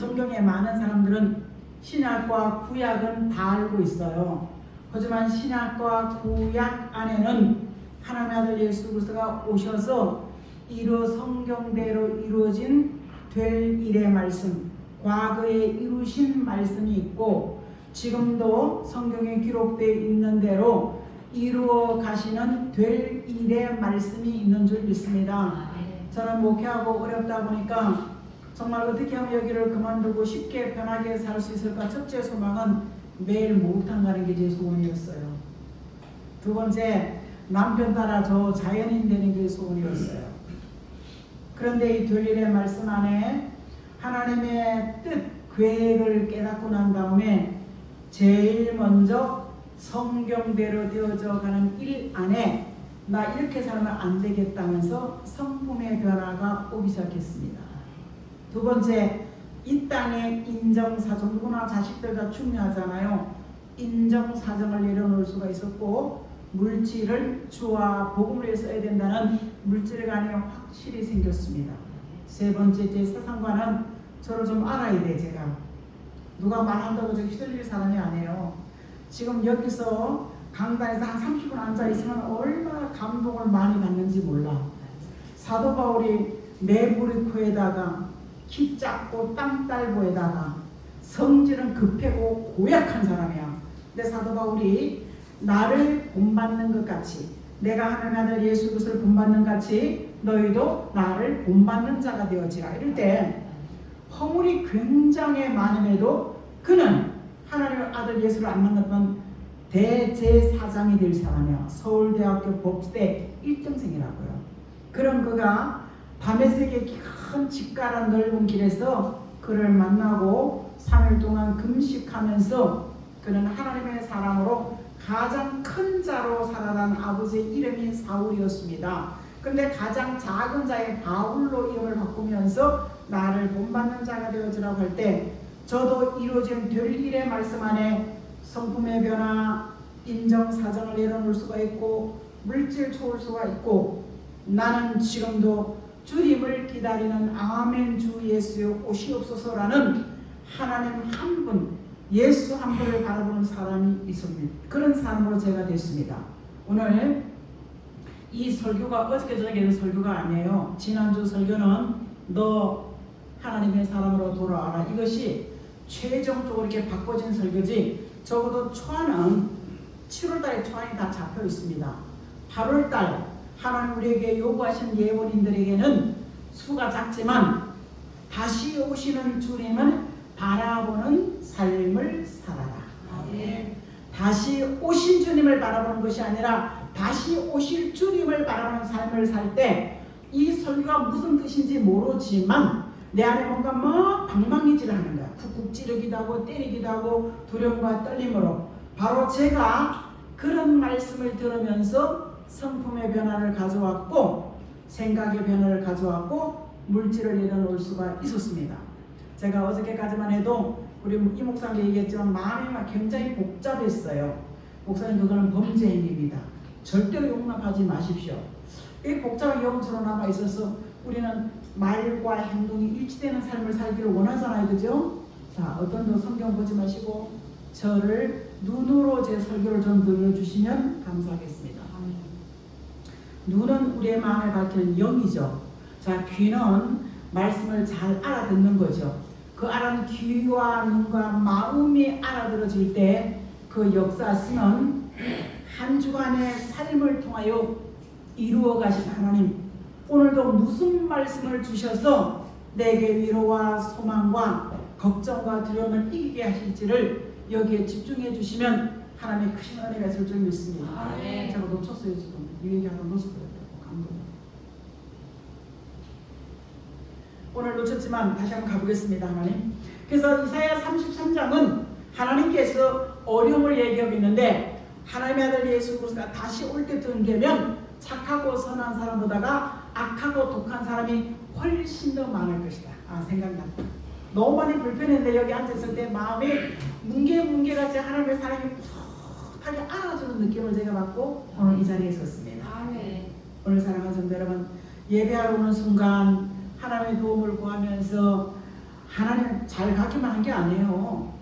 성경에 많은 사람들은 신약과 구약은 다 알고 있어요. 하지만 신약과 구약 안에는 하나님의 아들 예수 그리스도가 오셔서 성경대로 이루어진 될 일의 말씀, 과거에 이루신 말씀이 있고 지금도 성경에 기록되어 있는 대로 이루어 가시는 될 일의 말씀이 있는 줄 믿습니다. 저는 목회하고 어렵다 보니까 정말 어떻게 하면 여기를 그만두고 쉽게 편하게 살 수 있을까? 첫째 소망은 매일 목욕탕 가는 게 제 소원이었어요. 두 번째, 남편 따라 저 자연인 되는 게 소원이었어요. 그런데 이 될 일의 말씀 안에 하나님의 뜻, 계획을 깨닫고 난 다음에 제일 먼저 성경대로 되어져 가는 일 안에 나 이렇게 살면 안 되겠다면서 성품의 변화가 오기 시작했습니다. 두 번째, 이 땅의 인정사정, 누구나 자식들 다 중요하잖아요. 인정사정을 내려놓을 수가 있었고 물질을 주와 복음을 위해 써야 된다는 물질관이 확실히 생겼습니다. 세 번째, 제 세상관은 저를 좀 알아야 돼. 제가 누가 말한다고 저 휘둘릴 사람이 아니에요. 지금 여기서 강단에서 한 30분 앉아있으면 얼마나 감동을 많이 받는지 몰라. 사도 바울이 네브리코에다가 키 작고 땅딸보에다가 성질은 급하고 고약한 사람이야. 근데 사도 바울이 나를 본받는 것 같이, 내가 하나님 아들 예수 그리스도를 본받는 같이 너희도 나를 본받는 자가 되어지라. 이럴 때 허물이 굉장히 많음에도 그는 하나님의 아들 예수를 안 만났던 대제사장이 될 사람이야. 서울대학교 법대 1등생이라고요. 그런 그가 다메섹의 큰 직가란 넓은 길에서 그를 만나고 3일 동안 금식하면서 그는 하나님의 사람으로 가장 큰 자로 살아난 아버지의 이름이 사울이었습니다. 그런데 가장 작은 자의 바울로 이름을 바꾸면서 나를 본받는 자가 되어지라고 할 때 저도 이루어진 될 일의 말씀 안에 성품의 변화, 인정사정을 내려놓을 수가 있고 물질 초월 수가 있고 나는 지금도 주님을 기다리는 아멘 주 예수여 오시옵소서라는 하나님 한 분, 예수 한 분을 바라보는 사람이 있습니다. 그런 사람으로 제가 됐습니다. 오늘 이 설교가 어저께 저녁에 설교가 아니에요. 지난주 설교는 너 하나님의 사람으로 돌아와라. 이것이 최종적으로 이렇게 바꿔진 설교지. 적어도 초안은 7월달에 초안이 다 잡혀 있습니다. 8월달 하나님 우리에게 요구하신 예언인들에게는 수가 작지만 다시 오시는 주님을 바라보는 삶을 살아라. 네. 다시 오신 주님을 바라보는 것이 아니라 다시 오실 주님을 바라보는 삶을 살 때 이 설교가 무슨 뜻인지 모르지만 내 안에 뭔가 막 방망이질을 하는 거야. 쿡쿡 찌르기도 하고 때리기도 하고 두려움과 떨림으로 바로 제가 그런 말씀을 들으면서 성품의 변화를 가져왔고 생각의 변화를 가져왔고 물질을 내려놓을 수가 있었습니다. 제가 어저께까지만 해도 우리 이 목사님 얘기했지만 마음이 막 굉장히 복잡했어요. 목사님 그거는 범죄 행위입니다. 절대로 용납하지 마십시오. 이 복잡한 영처럼 남아 있어서 우리는 말과 행동이 일치되는 삶을 살기를 원하잖아요, 그죠? 자, 어떤 분 성경 보지 마시고 저를 눈으로 제 설교를 좀 들어주시면 감사하겠습니다. 눈은 우리의 마음을 밝히는 영이죠. 자, 귀는 말씀을 잘 알아듣는 거죠. 그 알아듣는 귀와 눈과 마음이 알아들어질 때 그 역사하시는 한 주간의 삶을 통하여 이루어 가신 하나님, 오늘도 무슨 말씀을 주셔서 내게 위로와 소망과 걱정과 두려움을 이기게 하실지를 여기에 집중해 주시면 하나님의 크신 은혜가 있을 줄 믿습니다. 네. 제가 놓쳤어요 지금. 이 얘기 하나 놓쳤어요. 감동. 오늘 놓쳤지만 다시 한번 가보겠습니다. 하나님. 그래서 이사야 33장은 하나님께서 어려움을 얘기하고 있는데 하나님의 아들 예수 그리스도가 다시 올 때쯤 되면 착하고 선한 사람보다가 악하고 독한 사람이 훨씬 더 많을 것이다. 아, 생각난다. 너무 많이 불편했는데 여기 앉았을 때 마음이 뭉게뭉게같이 하나님의 사랑이 푹하게 안아주는 느낌을 제가 받고 오늘 이 자리에 섰습니다. 아멘. 오늘 사랑하는 성도 여러분, 예배하러 오는 순간 하나님의 도움을 구하면서 하나님 잘 가기만 한 게 아니에요.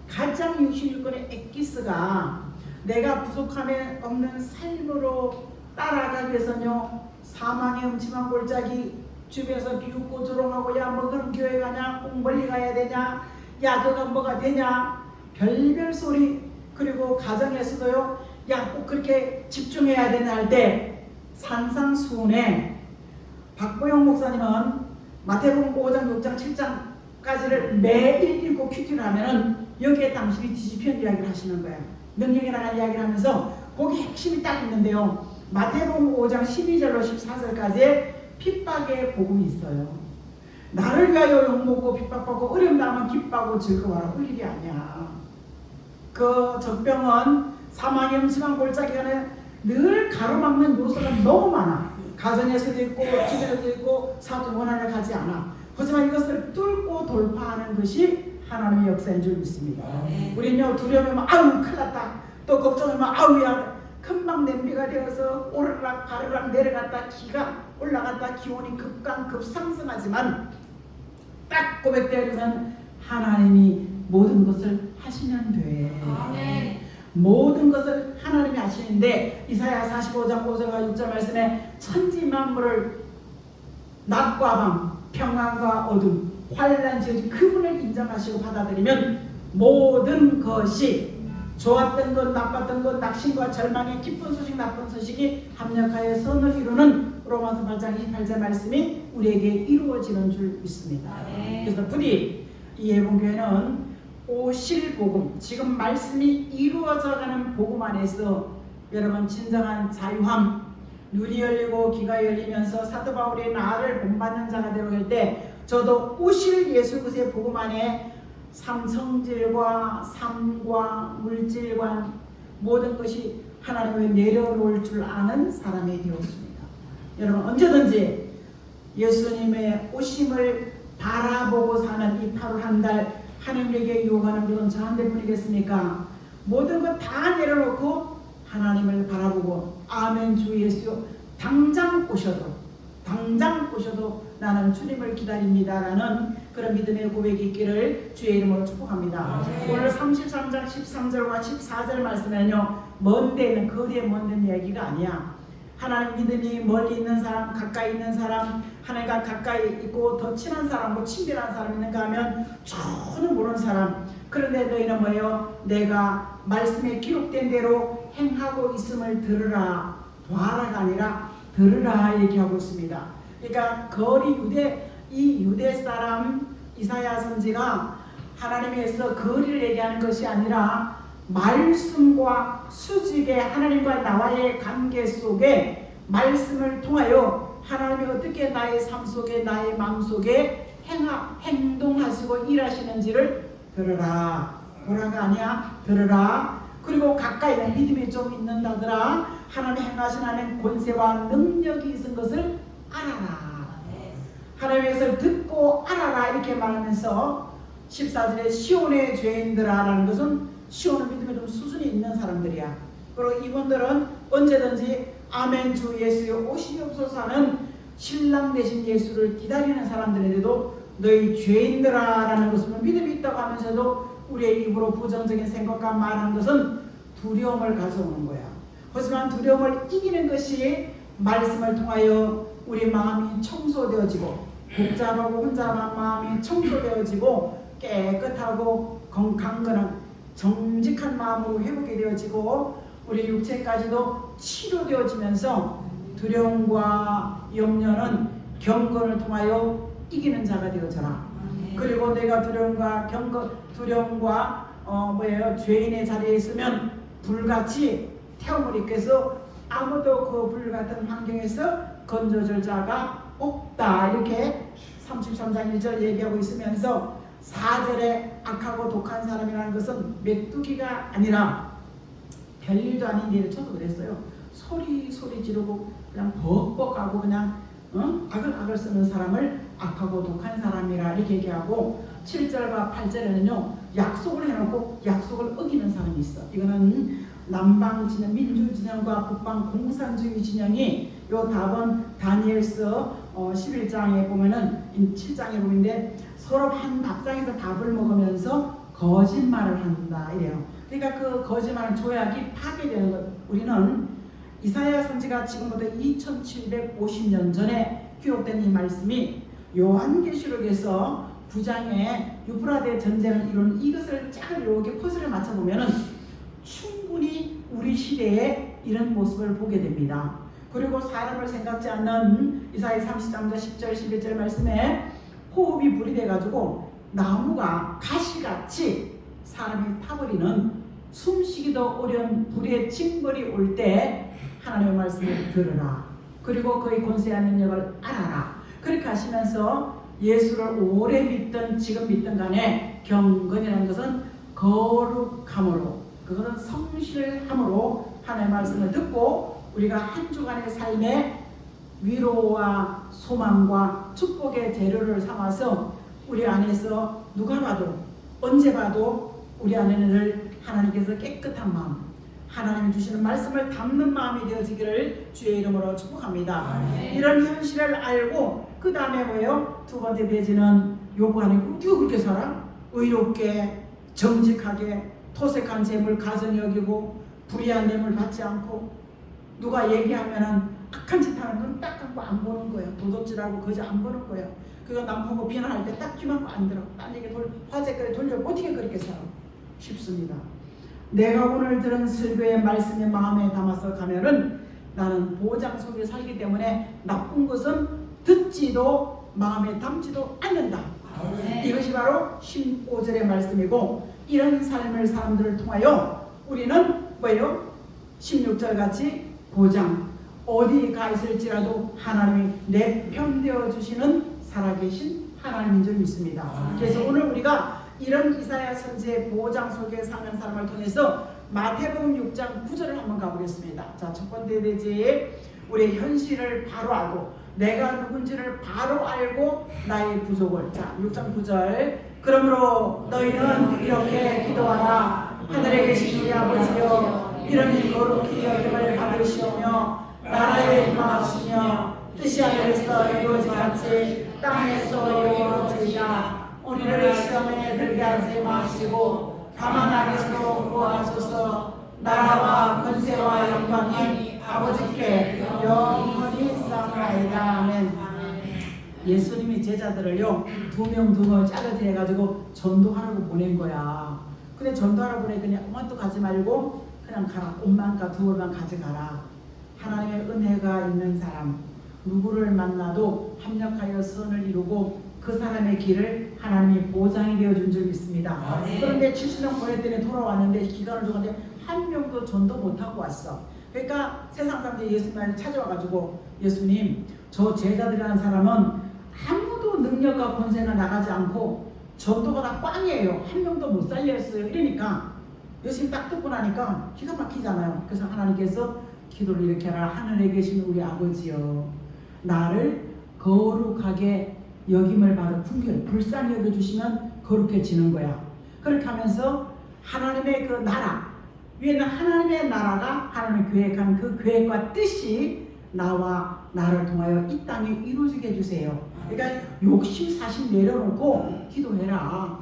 가장 66권의 엑기스가 내가 부족함에 없는 삶으로 따라가기 위해서는요, 사망의 음침한 골짜기 주변에서 비웃고 조롱하고, 야 뭐 그런 교회 가냐, 꼭 멀리 가야 되냐, 야 그가 뭐가 되냐, 별별 소리. 그리고 가정에서도요, 야 꼭 그렇게 집중해야 되냐 할 때 산상수훈에 박보영 목사님은 마태복음 5장, 6장, 7장까지를 매일 읽고 큐티를 하면은 여기에 당신이 뒤집힌 이야기를 하시는 거예요. 명령에 나갈 이야기를 하면서 거기 핵심이 딱 있는데요, 마태복음 5장 12절로 14절까지의 핍박의 복음이 있어요. 나를 위하여 욕먹고 핍박받고 어려움 당하면 기뻐하고 즐거워하라. 울 일이 아니야. 그 적병은 사망의 음침한 골짜기 안에 늘 가로막는 요소가 너무 많아. 가정에서도 있고 집에서도 있고 사도 원한을 가지 않아. 하지만 이것을 뚫고 돌파하는 것이 하나님의 역사인 줄 믿습니다. 우리는요, 두려움이면 아우 큰일 났다, 또 걱정이면 아우야 금방 냄비가 되어서 오르락 가르락 내려갔다 기가 올라갔다 기온이 급상승하지만 딱 고백되어서는 하나님이 모든 것을 하시면 돼. 아멘. 모든 것을 하나님이 하시는데, 이사야 45장 5절과 6절 말씀에 천지 만물을 낮과 밤, 평안과 어둠, 환난 지어진 그분을 인정하시고 받아들이면 모든 것이 좋았던 것, 나빴던 것, 낙심과 절망의 기쁜 소식, 나쁜 소식이 합력하여 선을 이루는 로마서 8장 28절 말씀이 우리에게 이루어지는 줄 믿습니다. 그래서 부디 이 예봉교회는 오실 복음, 지금 말씀이 이루어져가는 복음 안에서 여러분 진정한 자유함, 눈이 열리고 귀가 열리면서 사도 바울이 나를 본받는 자가 되어갈 때, 저도 오실 예수 그리스도의 복음 안에 삼성질과 삶과 물질과 모든 것이 하나님의 내려놓을 줄 아는 사람이 되었습니다. 여러분 언제든지 예수님의 오심을 바라보고 사는 이 8월 한 달 하나님에게 요구하는 것은 저한테 뿐이겠습니까? 모든 것 다 내려놓고 하나님을 바라보고, 아멘 주 예수 당장 오셔도 나는 주님을 기다립니다 라는 그런 믿음의 고백이 있기를 주의 이름으로 축복합니다. 오늘 33장 13절과 14절 말씀에는요, 먼 데는 거리에 먼 데는 얘기가 아니야. 하나님 믿음이 멀리 있는 사람, 가까이 있는 사람, 하나님과 가까이 있고 더 친한 사람, 뭐 친밀한 사람 있는가 하면 전혀 모르는 사람. 그런데 너희는 뭐예요? 내가 말씀에 기록된 대로 행하고 있음을 들으라, 봐라가 아니라 들으라 얘기하고 있습니다. 그러니까 거리 유대 사람 이사야 선지가 하나님에서 거리를 얘기하는 것이 아니라 말씀과 수직의 하나님과 나와의 관계 속에 말씀을 통하여 하나님이 어떻게 나의 삶 속에 나의 마음 속에 행동하시고 일하시는지를 들으라. 보라가 아니야, 들으라. 그리고 가까이 믿음이 좀 있는다더라. 하나님 행하신 하나님 권세와 능력이 있은 것을 알아라. 하나님의 것을 듣고 알아라 이렇게 말하면서 14절에 시온의 죄인들아 라는 것은 시온은 믿음에 좀 수준이 있는 사람들이야. 그리고 이분들은 언제든지 아멘 주 예수여 오시옵소서 하는 신랑 되신 예수를 기다리는 사람들인데도 너희 죄인들아 라는 것은 믿음이 있다고 하면서도 우리의 입으로 부정적인 생각과 말하는 것은 두려움을 가져오는 거야. 하지만 두려움을 이기는 것이 말씀을 통하여 우리 마음이 청소되어지고 복잡하고 혼잡한 마음이 청소되어지고 깨끗하고 강건한 정직한 마음으로 회복이 되어지고 우리 육체까지도 치료되어지면서 두려움과 염려는 경건을 통하여 이기는 자가 되어져라. 그리고 내가 두려움과 죄인의 자리에 있으면 불같이 태움을 입게서 아무도 그 불같은 환경에서 건져줄 자가 없다. 이렇게 33장 1절 얘기하고 있으면서 4절에 악하고 독한 사람이라는 것은 메뚜기가 아니라 별일도 아닌 일을 저도 그랬어요. 소리 지르고 그냥 벅벅하고 그냥 악을 쓰는 사람을 악하고 독한 사람이라 이렇게 얘기하고 7절과 8절에는요 약속을 해놓고 약속을 어기는 사람이 있어. 이거는 남방 진영, 민주 진영과 북방 공산주의 진영이 요 답은 다니엘서 11장에 보면은 7장에 보는데 서로 한 밥상에서 밥을 먹으면서 거짓말을 한다 이래요. 그러니까 그 거짓말 조약이 파괴되는 것. 우리는 이사야 선지가 지금부터 2750년 전에 기록된 이 말씀이 요한계시록에서 9장에 유프라데 전쟁을 이루는 이것을 쫙 이렇게 퍼즐을 맞춰보면은 충분히 우리 시대에 이런 모습을 보게 됩니다. 그리고 사람을 생각지 않는 이사야 33장 10절 11절 말씀에 호흡이 불이 돼가지고 나무가 가시같이 사람이 타버리는 숨쉬기도 어려운 불의 징벌이 올 때 하나님의 말씀을 들으라. 그리고 그의 권세한 능력을 알아라. 그렇게 하시면서 예수를 오래 믿든 지금 믿든 간에 경건이라는 것은 거룩함으로, 그것은 성실함으로 하나님의 말씀을 듣고 우리가 한 주간의 삶에 위로와 소망과 축복의 재료를 삼아서 우리 안에서 누가 봐도 언제 봐도 우리 안에는 하나님께서 깨끗한 마음, 하나님이 주시는 말씀을 담는 마음이 되어지기를 주의 이름으로 축복합니다. 이런 현실을 알고 그 다음에 뭐예요? 두 번째 대지는 요구하는 게 어떻게 그렇게 살아? 의롭게 정직하게 토색한 재물 가정히 여기고 불의한 뇌물 받지 않고 누가 얘기하면은 악한 짓 하는 눈 딱 감고 안 보는 거예요. 도둑질하고 거짓 안 보는 거예요. 그거 남 보고 비난할 때 딱 귀 막고 안 들어. 딴 얘기 화제거리 돌려 어떻게 그렇게 살아? 쉽습니다. 내가 오늘 들은 설교의 말씀의 마음에 담아서 가면은 나는 보장 속에 살기 때문에 나쁜 것은 듣지도 마음에 담지도 않는다. 이것이 바로 15절의 말씀이고, 이런 삶을 사람들을 통하여 우리는 뭐예요? 16절 같이 보장, 어디 가 있을지라도 하나님이 내 편 되어 주시는 살아계신 하나님인 줄 믿습니다. 그래서 오늘 우리가 이런 이사야 선지의 보장 속에 사는 사람을 통해서 마태복음 6장 9절을 한번 가보겠습니다. 자, 첫 번째 대지 우리의 현실을 바로 알고 내가 누군지를 바로 알고 나의 부족을. 자, 6장 9절. 그러므로 너희는 이렇게 기도하라. 하늘에 계신 우리 아버지여, 이름이 거룩히 여김을 받으시오며 나라의 임하시며 뜻이 하늘에서 이루어지같이 땅에서 이루어지리라. 우리를 시험에 들게 하지 마시고 다만 악에서 구하소서. 나라와 권세와 영광이 아버지께 영원히 쌓아나이다. 아멘. 예수님이 제자들을요 2명 짝을 대가지고 전도하라고 보낸 거야. 근데 전도하라고 보내더니 엄마도 가지 말고 그냥 가라. 옷만 가 두얼만 가져가라. 하나님의 은혜가 있는 사람 누구를 만나도 합력하여 선을 이루고 그 사람의 길을 하나님이 보장이 되어준 줄 믿습니다. 그런데 70년 보냈더니 돌아왔는데 기간을 줬는데 한 명도 전도 못하고 왔어. 그러니까 세상 사람들이 예수님을 찾아와가지고 예수님, 저 제자들이라는 사람은 아무도 능력과 권세가 나가지 않고 전도가 다 꽝이에요. 한 명도 못 살렸어요. 이러니까 예수님 딱 듣고 나니까 기가 막히잖아요. 그래서 하나님께서 기도를 이렇게 하라. 하늘에 계신 우리 아버지여, 나를 거룩하게 여김을 받아 풍경 불쌍히 여겨주시면 거룩해지는 거야. 그렇게 하면서 하나님의 그 나라 위에는 하나님의 나라가 하나님이 계획한 그 계획과 뜻이 나와 나를 통하여 이 땅에 이루어지게 해주세요. 그러니까 욕심 사심 내려놓고 기도해라.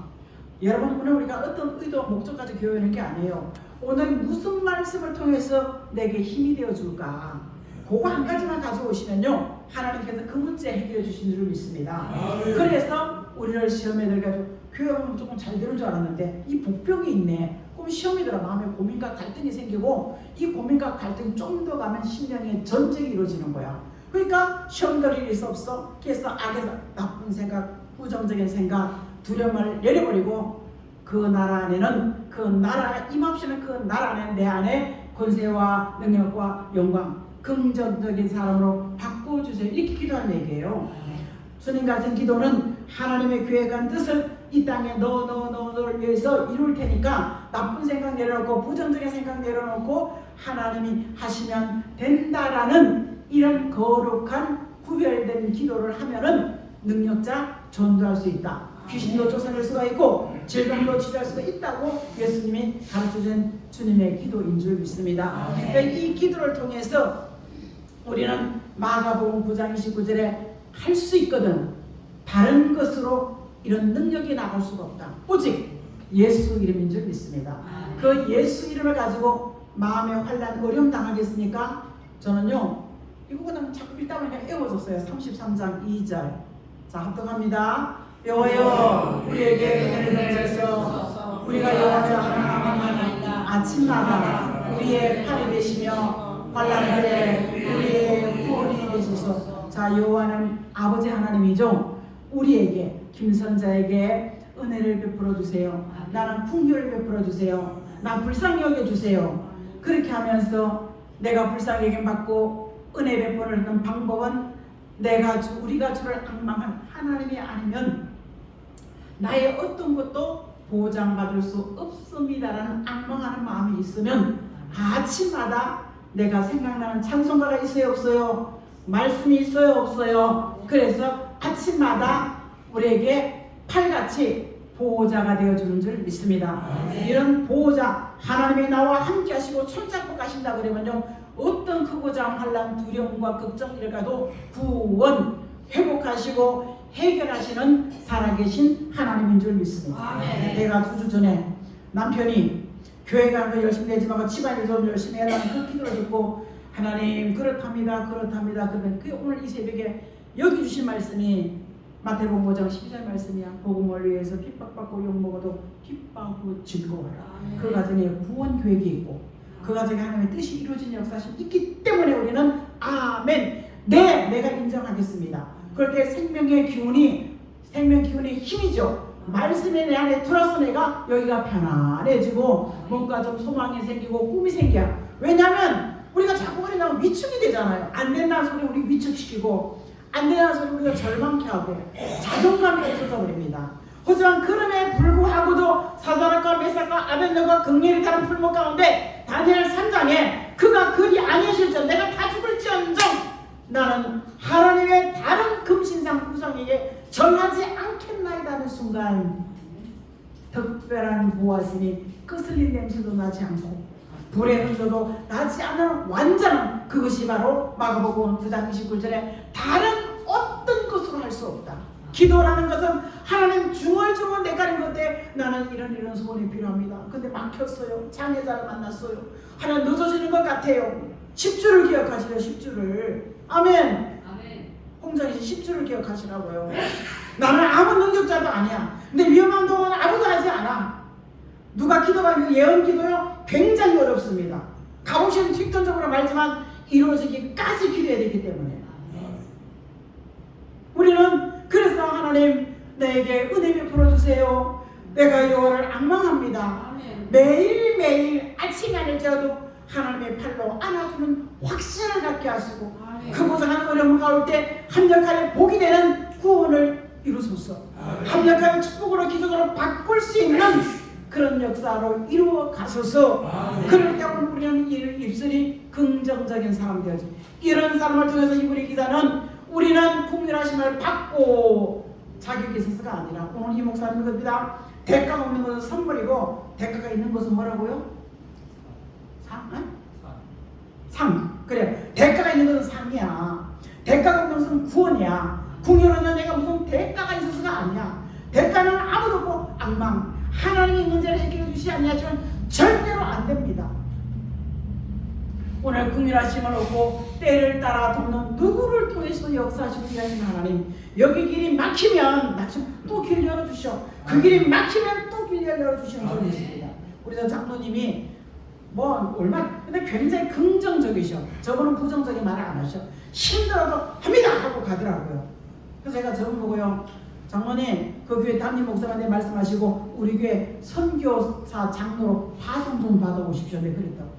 여러분, 오늘 우리가 어떤 의도 목적 가지고 교회하는 게 아니에요. 오늘 무슨 말씀을 통해서 내게 힘이 되어줄까? 그거 한 가지만 가져오시면요 하나님께서 그 문제 해결해 주신 줄 믿습니다. 그래서 우리를 시험에 들어가지고 교회는 조금 잘 되는 줄 알았는데 이 복병이 있네. 그럼 시험이 들어 마음에 고민과 갈등이 생기고 이 고민과 갈등이 좀 더 가면 심령의 전쟁이 이루어지는 거야. 그러니까 시험 들일 일 없어. 그래서 악에서 나쁜 생각, 부정적인 생각, 두려움을 내려버리고 그 나라 안에는 그 나라 임합시는 그 나라 안에 내 안에 권세와 능력과 영광 긍정적인 사람으로 바꿔주세요. 이렇게 기도하는 얘기예요. 주님 같은 기도는 하나님의 계획한 뜻을 이 땅에 너를 위해서 이룰 테니까 나쁜 생각 내려놓고 부정적인 생각 내려놓고 하나님이 하시면 된다라는 이런 거룩한 구별된 기도를 하면은 능력자 전도할 수 있다. 귀신도 쫓아낼 수가 있고 질병도 치료할 수가 있다고 예수님이 가르쳐준 주님의 기도인 줄 믿습니다. 그러니까 이 기도를 통해서 우리는 마가복음 9장 29절에 할 수 있거든. 다른 것으로 이런 능력이 나올 수가 없다. 오직 예수 이름인 줄 믿습니다. 그 예수 이름을 가지고 마음의 환난 어려움 당하겠습니까? 저는요 이거 그냥 자꾸 읽다 보니까 애워졌어요. 33장 2절. 자, 합독합니다. 여호와여 우리에게 은혜를 베푸소서. 우리가 여호와를 하나님을 아침마다 우리의 팔이 되시며 환난에 우리의 구원이 되소서. 자, 여호와는 아버지 하나님이죠. 우리에게 김선자에게 은혜를 베풀어 주세요. 나는 풍요를 베풀어 주세요. 나 불쌍히 여겨 주세요. 그렇게 하면서 내가 불쌍히 여김 받고 은혜 베푸는 방법은 우리가 주를 앙망한 하나님이 아니면 나의 어떤 것도 보장받을 수 없습니다라는 앙망하는 마음이 있으면 아침마다 내가 생각나는 찬송가가 있어요 없어요? 말씀이 있어요 없어요? 그래서 아침마다 우리에게 팔같이 보호자가 되어주는 줄 믿습니다. 이런 보호자 하나님이 나와 함께 하시고 손잡고 가신다 그러면요 어떤 크고자 환난 두려움과 걱정 일가도 구원 회복하시고 해결하시는 살아계신 하나님인 줄 믿습니다. 내가 2주 전에 남편이 교회 가는 거 열심히 내지만 집안일 좀 열심히 해라는 그 기도를 듣고 하나님 그렇답니다 그러면 오늘 이 새벽에 여기 주신 말씀이 마태복음 5장 12절 말씀이야. 복음을 위해서 핍박받고 욕먹어도 기뻐하고 즐거워라. 그 가정에 구원 계획이 있고 그 가정에 하나님의 뜻이 이루어진 역사심이 있기 때문에 우리는 아멘 내가 인정하겠습니다. 그럴 때 생명 기운이 힘이죠. 말씀이 내 안에 들어서 내가 여기가 편안해지고 뭔가 좀 소망이 생기고 꿈이 생겨. 왜냐하면 우리가 자꾸 그러면 위축이 되잖아요. 안 된다는 소리 우리 위축시키고 안 된다는 소리 우리가 절망케 하고 자존감이 없어져 버립니다. 하지만 그럼에 불구하고도 사드락과 메삭과 아벳네고가 극렬히 다른 풀목 가운데 다니엘 3장에 그가 그리 아니하실지언정 내가 다 죽을지언정 나는 하나님의 다른 금신상 구성에게 전하지 않겠나이다는 순간 특별한 보아심이 거슬린 냄새도 나지 않고 불의 흔적도 나지 않는 완전한 그것이 바로 마가복음 9장 29절에 다른 어떤 것으로 할 수 없다. 기도라는 것은 하나님 중얼중얼 내가는 건데 나는 이런 소원이 필요합니다. 근데 막혔어요. 장애자를 만났어요. 하나님 늦어지는 것 같아요. 10주를 기억하시려 10주를. 아멘. 홍정희 씨 10주를 기억하시라고요. 나는 아무 능력자도 아니야. 근데 위험한 동안 아무도 하지 않아. 누가 기도하는 그 예언 기도요 굉장히 어렵습니다. 가보시는 뒷전적으로 말지만 이루어지기까지 기도해야 되기 때문에 우리는 그래서 하나님 내게 은혜 베풀어 주세요. 내가 여호와를 앙망합니다. 매일매일 아침이 아닐지라도 하나님의 팔로 안아주는 확신을 갖게 하시고 그 고생하는 어려움을 가올 때 합력하여 복이 되는 구원을 이루소서. 합력하여 축복으로 기적으로 바꿀 수 있는 그런 역사로 이루어 가소서. 그럴 때 우리는 입술이 긍정적인 사람 되어져. 이런 사람을 통해서 이분의 기자는 우리는 국민하심을 받고 자격이 있어서가 아니라 오늘 이 목사님 겁니다. 대가가 없는 것은 선물이고 대가가 있는 것은 뭐라고요? 상. 그래. 대가가 있는 것은 상이야. 대가가 없는 것은 구원이야. 궁유로는 내가 무슨 대가가 있어서가 아니야. 대가는 아무도 없고 앙망. 하나님이 문제를 해결해 주시지 않냐지만 절대로 안 됩니다. 오늘 긍휼하심을 얻고 때를 따라 돕는 누구를 통해서 역사하시고 일하시는 하나님, 여기 길이 막히면 또 길 열어주셔. 그 길이 막히면 또 길 열어주시는 분이 있습니다. 우리 저 장로님이 근데 굉장히 긍정적이셔. 저분은 부정적인 말을 안 하셔. 힘들어도 합니다 하고 가더라고요. 그래서 제가 저분 보고요, 장로님 그 교회 담임 목사한테 말씀하시고 우리 교회 선교사 장로로 파송 좀 받아보십시오. 네, 그랬다고.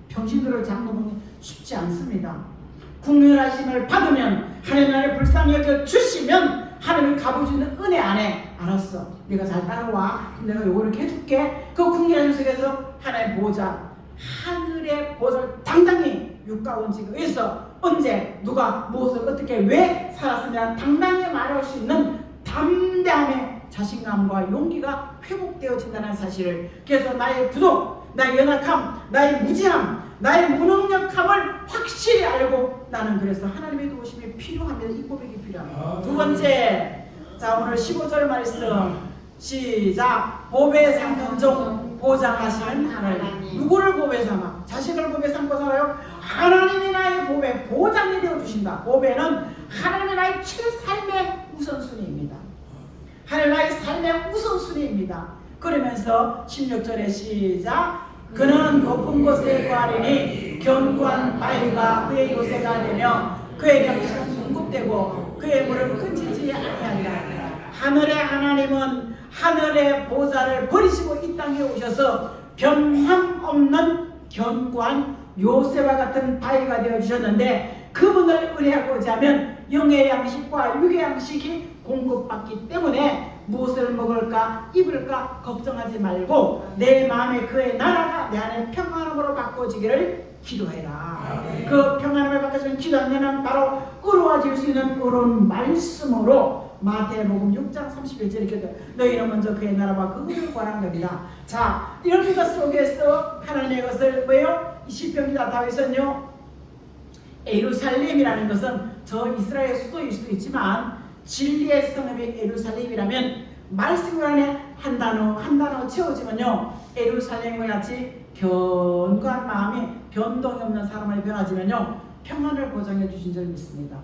평신도를 장로는 쉽지 않습니다. 국률하심을 받으면 하나님 나라를 불쌍히 여겨 주시면 하나님이 갚아주는 은혜 안에 알았어. 네가 잘 따라와. 그럼 내가 요거를 해줄게. 그 국률하심 속에서 하나님 보호자 하늘의 보호자를 당당히 육가원칙에 의해서 언제 누가 무엇을 어떻게 왜 살았으면 당당히 말할 수 있는 담대함의 자신감과 용기가 회복되어진다는 사실을, 그래서 나의 부족, 나의 연약함, 나의 무지함, 나의 무능력함을 확실히 알고 나는 그래서 하나님의 도우심이 필요합니다. 이 고백이 필요합니다. 두 번째, 자, 오늘 15절 말씀 시작. 법에 삼는 종 보장하시는 하나님. 누구를 법에 삼아? 자신을 법에 삼고 살아요? 하나님이 나의 법에 보장이 되어주신다. 법에는 하나님이 나의 삶의 우선순위입니다. 하나님 나의 삶의 우선순위입니다. 그러면서 16절에 시작. 그는 높은 곳에 거하리니 견고한 바위가 그의 요새가 되며 그의 곁은 공급되고 그의 물은 끊기지 아니한다. 하늘의 하나님은 하늘의 보좌를 버리시고 이 땅에 오셔서 변함없는 견고한 요새와 같은 바위가 되어주셨는데 그분을 의뢰하고자 하면 영의 양식과 육의 양식이 공급받기 때문에 무엇을 먹을까 입을까 걱정하지 말고 내 마음에 그의 나라가 내 안에 평안함으로 바꿔지기를 기도해라. 그 평안함을 바꿔주는 기도하면 바로 의로워질 수 있는 의로운 말씀으로 마태복음 6장 31절에 이렇게 돼. 너희는 먼저 그의 나라와 그 의를 구하는 겁니다. 자, 이런 것 속에서 하나님의 것을 왜요? 시편기자 다윗은요, 예루살렘이라는 것은 저 이스라엘 수도일 수도 있지만 진리의 성읍이 예루살렘이라면 말씀 안에 한 단어 채워지면요, 예루살렘과 같이 견고한 마음이 변동이 없는 사람을 변화지면요 평안을 보장해 주신 줄 믿습니다.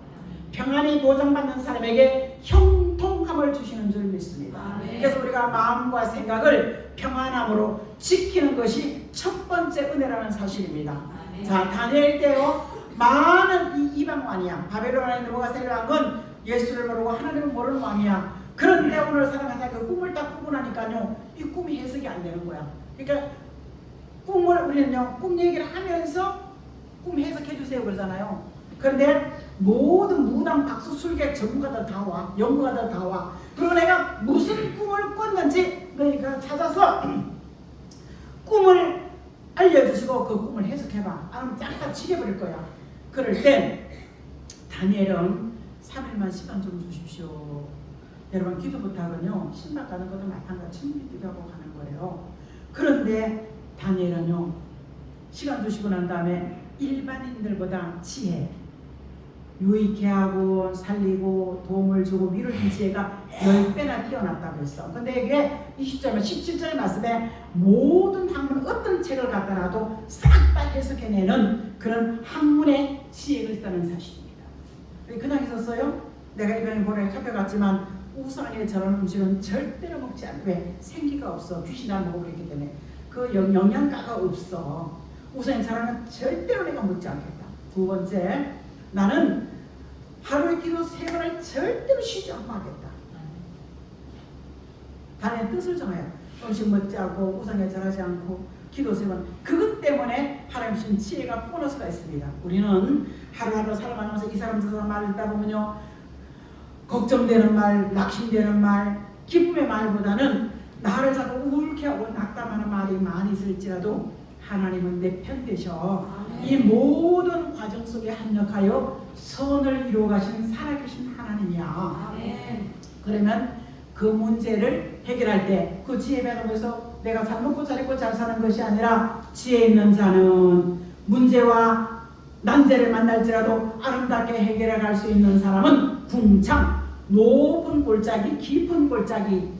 평안이 보장받는 사람에게 형통함을 주시는 줄 믿습니다. 그래서 우리가 마음과 생각을 평안함으로 지키는 것이 첫 번째 은혜라는 사실입니다. 자, 다니엘 때요 많은 이 이방 왕이야. 바벨론 안에 느부갓네살 왕은 예수를 모르고 하나님을 모르는 왕이야. 그런데 오늘 사랑하자 그 꿈을 딱 꾸고 나니까요 이 꿈이 해석이 안 되는 거야. 그러니까 꿈을 우리는요 꿈 얘기를 하면서 꿈 해석해 주세요 그러잖아요. 그런데 모든 무당 박수 술객 전문가들 다 와, 연구가들 다 와. 그리고 내가 무슨 꿈을 꿨는지 너희가 찾아서 꿈을 알려주시고 그 꿈을 해석해봐. 아니면 쫙 다 치게버릴 거야. 그럴 땐 다니엘은 3일만 시간 좀 주십시오. 여러분 기도부터 하면요 신박 가는 것도 마찬가지 기도하고 가는 거예요. 그런데 다니엘은요 시간 주시고 난 다음에 일반인들보다 지혜, 유익해 하고 살리고 도움을 주고 위를 준 지혜가 10배나 뛰어났다고 했어. 근데 이게 20절, 17절 말씀에 모든 학문 어떤 책을 갖다 놔도 싹 다 해석해내는 그런 학문의 지혜가 있다는 사실입니다. 그냥 있었어요? 내가 이번에 보내 잡혀갔지만 우상에 저런 음식은 절대로 먹지 않고 왜? 생기가 없어. 귀신이 안 먹고 그랬기 때문에 그 영양가가 없어. 우상에 저런 절대로 내가 먹지 않겠다. 두 번째, 나는 하루에 기도 3번을 절대로 쉬지 않고 하겠다. 다른 뜻을 정해요. 음식 먹지 않고 우상에 절하지 않고 기도 3번. 그것 때문에 하나님 주신 지혜가 보너스가 있습니다. 우리는 하루하루 살아가면서 이 사람 저 사람 말을 듣다 보면요 걱정되는 말, 낙심되는 말, 기쁨의 말보다는 나를 자꾸 우울케 하고 낙담하는 말이 많이 있을지라도 하나님은 내 편 되셔. 이 모든 과정 속에 합력하여 선을 이루어 가시는 살아계신 하나님이야. 그러면 그 문제를 해결할 때 그 지혜 배우면서 내가 잘 먹고 잘 입고 잘 사는 것이 아니라 지혜 있는 자는 문제와 난제를 만날지라도 아름답게 해결해 갈 수 있는 사람은 궁창 높은 골짜기 깊은 골짜기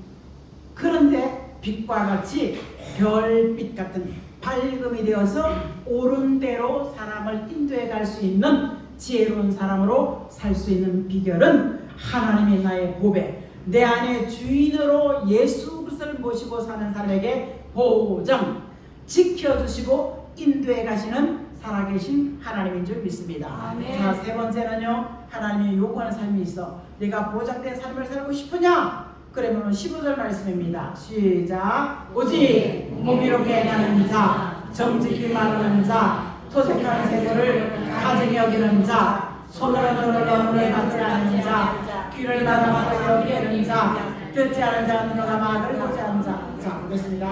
그런데 빛과 같이 별빛 같은 밝음이 되어서 옳은 대로 사람을 인도해 갈 수 있는 지혜로운 사람으로 살 수 있는 비결은 하나님이 나의 보배 내 안에 주인으로 예수 그리스도를 모시고 사는 사람에게 보장 지켜주시고 인도해 가시는 살아계신 하나님인 줄 믿습니다. 자, 세 번째는요 하나님이 요구하는 삶이 있어. 내가 보장된 삶을 살고 싶으냐? 그러면 15절 말씀입니다. 시작. 오직 공의롭게 행하는 자, 정직히 말하는 자, 토색하는 세도를 가증히 여기는 자, 손으로 너를 내문에 받지 않는 자, 귀를 닫아막고 여기는 자, 듣지 않은 자, 눈으로 막을 보지 않는 자. 자, 보겠습니다.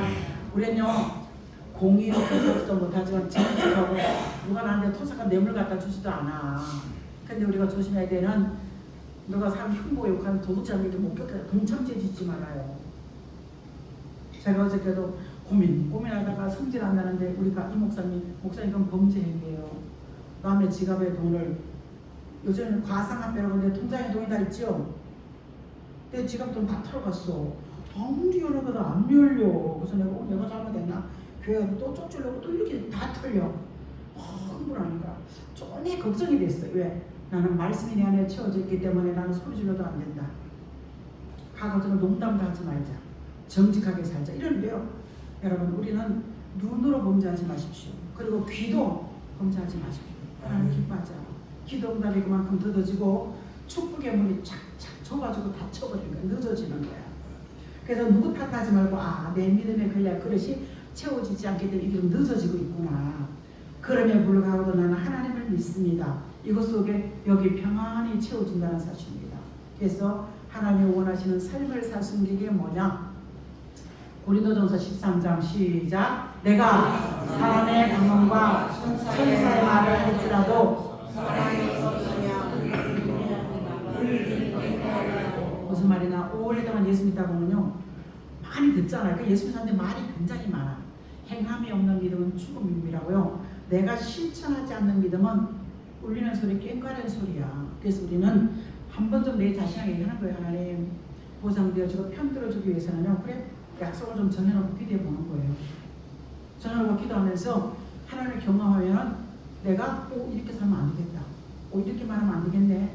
우리는요 공의롭게 살지도 못하지만 정직하고 누가 나한테 토색한 뇌물 갖다 주지도 않아. 근데 우리가 조심해야 되는 누가 사람 흉보고 욕하는 도둑질하는 목격해서 동참죄 짓지 말아요. 제가 어저께도 고민하다가 성질 안 나는데 우리가 이 목사님 그건 범죄 행위예요. 남의 지갑에 돈을 요즘은 과상화폐라고 하는데 통장에 돈이 다 있죠. 내 지갑돈 다 털어갔어. 아무리 열어봐도 안 열려. 그래서 내가 잘못했나? 교회 가서 또 쫓으려고 또 이렇게 다 털려. 흥분하니까 쪼내 걱정이 됐어. 왜? 나는 말씀이 내 안에 채워져 있기 때문에 나는 소리 질러도 안 된다. 과거처럼 농담도 하지 말자. 정직하게 살자. 이런데요. 여러분, 우리는 눈으로 범죄하지 마십시오. 그리고 귀도 범죄하지 마십시오. 하나님 기뻐하지 않아. 기도 응답이 그만큼 더뎌지고 축복의 문이 착착 좁아지고 닫혀버리는 거야. 늦어지는 거야. 그래서 누구 탓하지 말고 내 믿음의 그릇이 채워지지 않기 때문에 이게 늦어지고 있구나. 그럼에 불구하고 나는 하나님을 믿습니다. 이것 속에 여기 평안히 채워진다는 사실입니다. 그래서 하나님이 원하시는 삶을 살 수 있는 게 뭐냐? 고린도전서 13장 시작. 내가 사람의 방언과 천사의 말을 할지라도 무슨 말이나 오래동안 예수 믿다 보면요 많이 듣잖아요. 그 예수 믿는데 말이 굉장히 많아. 행함이 없는 믿음은 죽은 믿음이라고요. 내가 실천하지 않는 믿음은 울리는 소리, 꽹과는 소리야. 그래서 우리는 한 번 좀 내 자신에게 얘기하는 거예요. 하나님 보상되어주고 편들어주기 위해서는요. 그래 약속을 좀 전해놓고 기도해 보는 거예요. 전해놓고 기도하면서 하나님을 경험하면 내가 이렇게 살면 안 되겠다. 이렇게 말하면 안 되겠네.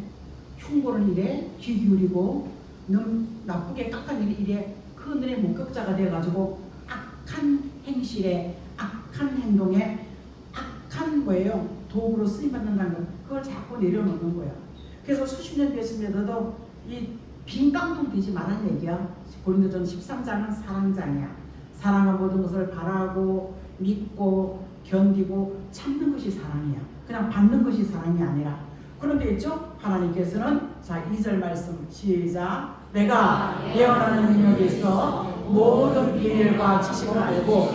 흉보는 일에 귀 기울이고 너무 나쁘게 깎은 일에 그늘의 목격자가 되어가지고 악한 행실에 악한 행동에 악한 거예요. 도구로 쓰임받는다는 거. 그걸 자꾸 내려놓는 거야. 그래서 수십 년 됐음에도 이 빈깡통 되지 말라는 얘기야. 고린도전 13장은 사랑장이야. 사랑은 모든 것을 바라고 믿고 견디고 참는 것이 사랑이야. 그냥 받는 것이 사랑이 아니라. 그런데 있죠? 하나님께서는 자 2절 말씀 시작. 내가 예언하는 능력이 있어 모든 비밀과 지식을 알고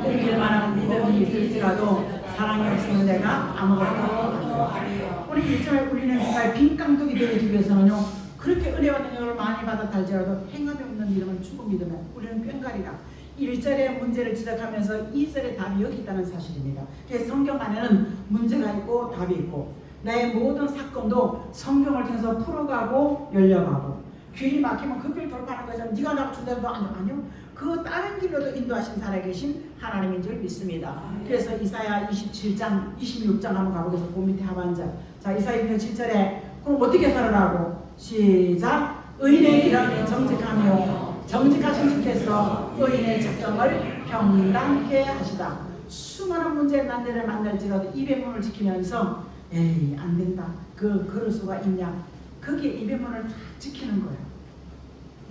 옮길 만한 믿음이 있을지라도 사랑이 없으면 내가 아무것도 아니요. 우리 일종의 우리는 빈깡통이 되기 위해서는요. 그렇게 은혜와 능력을 많이 받았다 할지라도 행함이 없는 믿음은 죽은 믿음이야. 우리는 꽹과리다. 1절의 문제를 지적하면서 2절의 답이 여기 있다는 사실입니다. 그래서 성경 안에는 문제가 있고 답이 있고 나의 모든 사건도 성경을 통해서 풀어가고 열려가고 길이 막히면 그 길 돌파하는 거잖아. 네가 나를 준대도 아니요. 그 다른 길로도 인도하신 살아계신 하나님인 줄 믿습니다. 그래서 이사야 27장 26장 한번 가보겠습니다. 그 밑에 하반절. 자 이사야 27절에 그럼 어떻게 살아라고? 시작. 의인의 길은 정직하며 정직하신 주께서 의인의 작정을 평당케 하시다. 수많은 문제의 난제를 만날지라도 입의 문을 지키면서 에이 안 된다. 그럴 수가 있냐. 그게 입의 문을 다 지키는 거예요.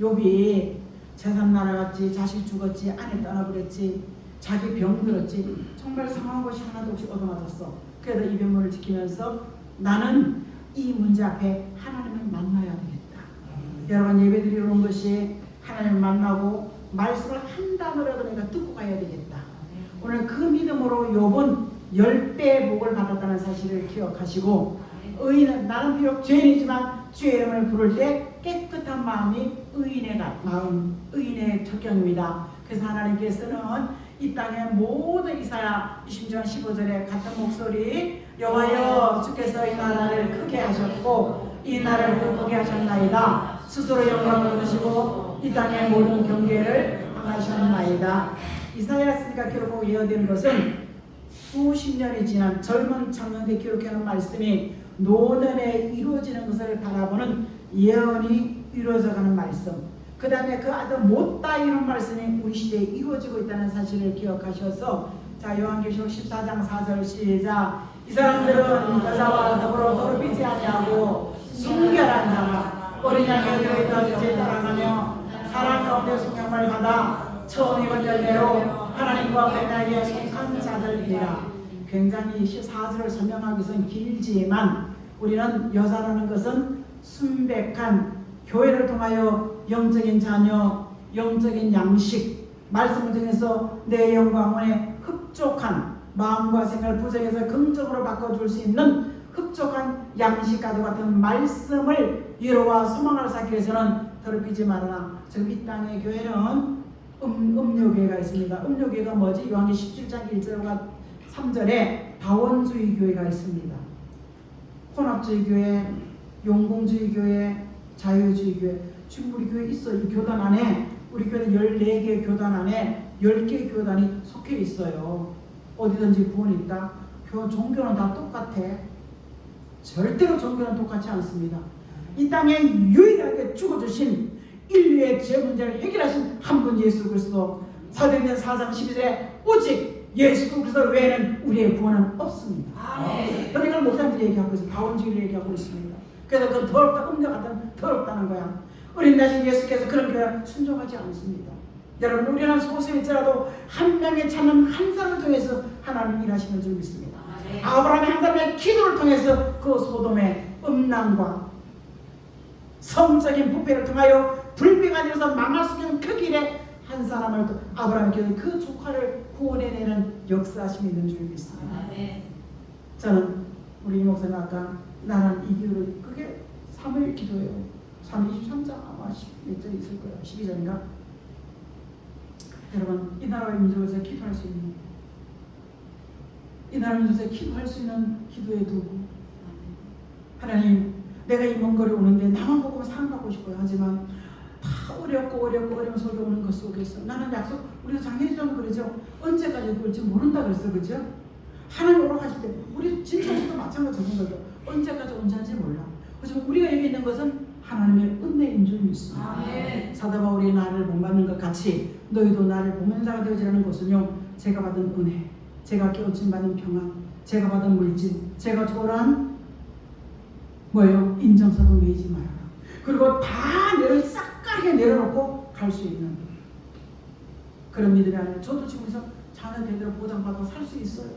욥이 재산 날아갔지, 자식 죽었지, 아내 떠나버렸지, 자기 병 들었지, 정말 상한 것이 하나도 없이 얻어맞았어. 그래도 입의 문을 지키면서 나는 이 문제 앞에 하나님을 만나야 되겠다. 여러분 예배드리러 온 것이 하나님을 만나고 말씀을 한 단어라도 내가 듣고 가야 되겠다. 오늘 그 믿음으로 욥은 10배의 복을 받았다는 사실을 기억하시고 의인은 나는 비록 죄인이지만 주의 이름을 부를 때 깨끗한 마음이 의인의 마음, 의인의 특경입니다. 그래서 하나님께서는 이 땅의 모든 이사야 20장 15절에 같은 목소리 여호와여 주께서 이 나라를 크게 하셨고 이 나라를 기쁘게 하셨나이다. 스스로 영광을 얻으시고 이 땅의 모든 경계를 행하셨나이다. 이사야서가 기록하고 예언된 것은 수십 년이 지난 젊은 청년들이 기록하는 말씀이 노년에 이루어지는 것을 바라보는 예언이 이루어져가는 말씀. 그 다음에 그 아들 못다 이룬 말씀이 우리 시대에 이루어지고 있다는 사실을 기억하셔서 자 요한계시록 14장 4절 시작. 이 사람들은 여자와 더불어 더럽히지 아니하고 순결한 자가 어린 양의 들어있던 죄 따라가며 사랑 가운데 속량을 받아 처음 입은 열매로 하나님과 백나기에 속한 자들이라. 굉장히 14절을 설명하기 위해서는 길지만 우리는 여자라는 것은 순백한 교회를 통하여 영적인 자녀, 영적인 양식, 말씀을 통해서 내 영광에 흡족한 마음과 생각을 부정해서 긍정으로 바꿔줄 수 있는 흡족한 양식과도 같은 말씀을 위로와 소망을 쌓기 위해서는 더럽히지 말아라. 지금 이 땅의 교회는 음료교회가 있습니다. 음료교회가 뭐지? 요한계시록 17장 1절과 3절에 다원주의 교회가 있습니다. 혼합주의 교회, 용공주의 교회, 자유주의 교회. 지금 우리 교회 있어. 이 교단 안에 우리 교회는 14개 교단 안에 10개 교단이 속해 있어요. 어디든지 구원이 있다. 종교는 다 똑같아. 절대로 종교는 똑같지 않습니다. 이 땅에 유일하게 죽어주신 인류의 죄 문제를 해결하신 한 분 예수 그리스도. 사도행전 4장 12절에 오직 예수 그리스도 외에는 우리의 구원은 없습니다. 그러니까 이걸 목사님들이 얘기하고 있습니다. 바원주의를 얘기하고 있습니다. 그래서 그 더럽다, 음녀 같은 더럽다는 거야. 어린 나신 예수께서 그런 교회를 순종하지 않습니다. 여러분, 우리는 소수일지라도 한 명의 찾는 한 사람을 통해서 하나님 일하시는 줄 믿습니다. 아브라함의 한 사람의 기도를 통해서 그 소돔의 음란과 성적인 부패를 통하여 불비가 되어서 망할 수 있는 그 길에 한 사람을 아브라함의 기도 그 조카를 구원해내는 역사하심이 있는 줄 믿습니다. 저는 우리 목사님 아까 나는 이 기도를 그게 3일 기도예요. 23장 아마 10절 있을 거예요. 12절인가? 여러분, 이 나라의 민족을 위해서 기도할 수 있는, 이 나라의 민족을 위해서 기도할 수 있는 기도의 도구. 하나님, 내가 이 먼 거리 오는데 나만 보고 사랑받고 싶어요. 하지만 다 어려운 속에 오는 것 속에서 나는 약속, 우리도 장례지라면 그러죠. 언제까지 그럴지 모른다 그랬어. 그죠? 하나님 오러 가실 때 우리 진짜로도 마찬가지로 거죠. 언제까지 온지한지 몰라. 하지만 우리가 여기 있는 것은 하나님의 은혜인 줄 믿습니다. 사도 바울이 나를 본받는 것 같이 너희도 나를 보는 자가 되어지라는 것은요, 제가 받은 은혜, 제가 깨우침 받은 평안, 제가 받은 물질, 제가 초월한 뭐예요? 인정서도 매이지 말아라. 그리고 다 싹가게 내려놓고 갈 수 있는 그런 믿음이 아니라, 저도 지금에서 자녀 대대로 보장받아 살 수 있어요.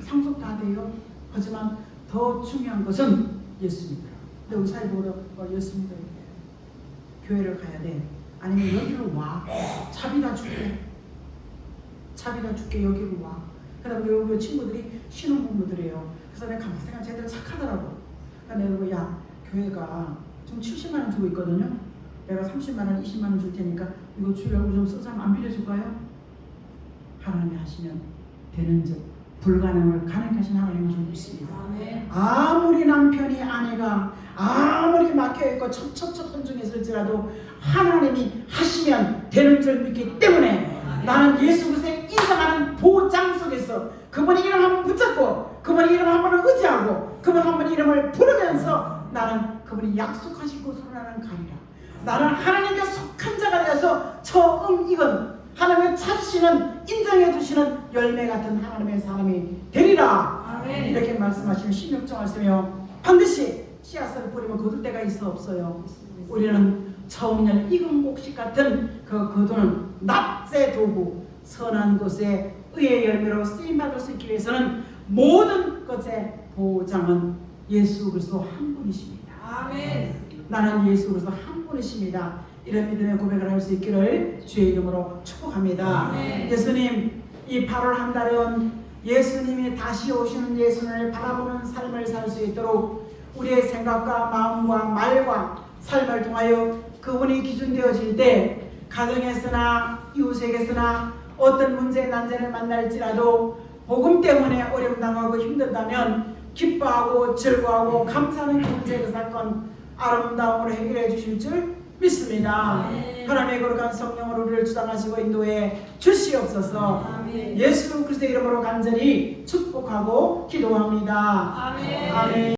상속 다 돼요. 하지만 더 중요한 것은 예수입니다. 근데 우리 사회 보러 예수입니다. 교회를 가야 돼. 아니면 여기로 와. 차비다 줄게. 차비다 줄게. 여기로 와. 그다음에 여기 친구들이 신혼부부들이에요. 그래서 내가 가만히 생각 제대로 착하더라고. 그러니까 내가 야, 교회가 지금 70만 원 주고 있거든요. 내가 30만 원, 20만 원 줄 테니까 이거 주려고 좀 써서 안 빌려줄까요? 하나님이 하시면 되는 즉 불가능을 가능케 하신 하나님을 좀 믿습니다. 아무리 남편이 아내가 아무리 막혀있고 첩첩첩 헌중했을지라도 하나님이 하시면 되는 줄 믿기 때문에 나는 예수 그리스도의 인정하는 보장 속에서 그분의 이름 한번 붙잡고 그분의 이름 한번 의지하고 그분 한번 이름을 부르면서 나는 그분이 약속하신 곳으로 나는 가리라. 나는 하나님께 속한 자가 되어서 익은 하나님의 찾으시는 인정해 주시는 열매 같은 하나님의 사람이 되리라. 아멘. 이렇게 말씀하시는 16절 말씀이요. 반드시 씨앗을 뿌리면 거둘 때가 있어 없어요. 우리는 처음에는 익은 곡식 같은 그 거두는 납세 도구, 선한 것에 의의 열매로 쓰임받을 수 있기 위해서는 모든 것의 보장은 예수 그리스도 한 분이십니다. 아멘. 나는 예수 그리스도 한 분이십니다. 이런 믿음의 고백을 할 수 있기를 주의 이름으로 축복합니다. 아멘. 예수님, 이 8월 한 달은 예수님이 다시 오시는 예수님을 바라보는 삶을 살 수 있도록 우리의 생각과 마음과 말과 삶을 통하여 그분이 기준되어질 때 가정에서나 이웃에게서나 어떤 문제 난제를 만날지라도 복음 때문에 어려움 당하고 힘든다면 기뻐하고 즐거워하고 감사하는 그 문제 그 사건 아름다움으로 해결해 주실 줄 믿습니다. 하나님의 거룩한 성령으로 우리를 주장하시고 인도해 주시옵소서. 아멘. 예수 그리스도의 이름으로 간절히 축복하고 기도합니다. 아멘. 아멘.